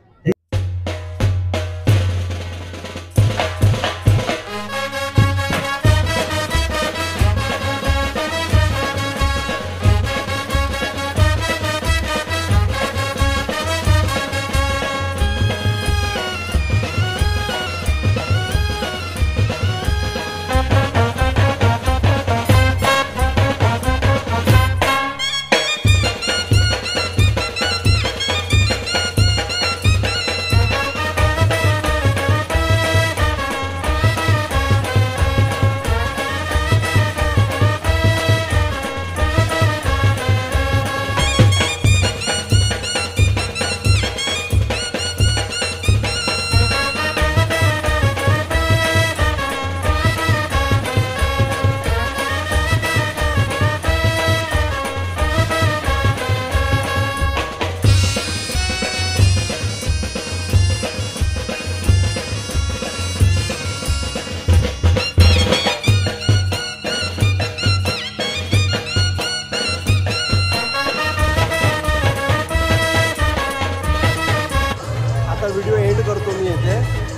व्हिडिओ एंड करतो मी इथे,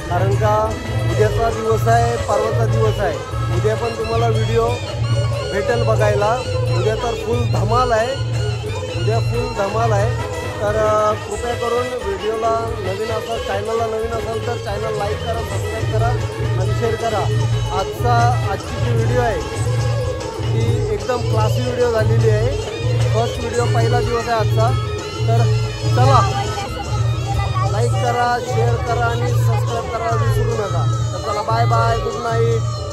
कारण का उद्याचा दिवस आहे, परवाचा दिवस आहे. उद्या पण तुम्हाला व्हिडिओ भेटेल बघायला. उद्या तर फुल धमाल आहे. तर कृपया करून व्हिडिओला नवीन असाल, चॅनलला नवीन असाल तर चॅनल लाईक करा, सबस्क्राईब करा आणि शेअर करा. आजची जी व्हिडिओ आहे ती एकदम क्लासी व्हिडिओ झालेली आहे. फर्स्ट व्हिडिओ, पहिला दिवस आहे आजचा. तर चला, लाईक करा, शेअर करा आणि सबस्क्राईब करायला विसरू नका. तर चला, बाय बाय, गुड नाईट.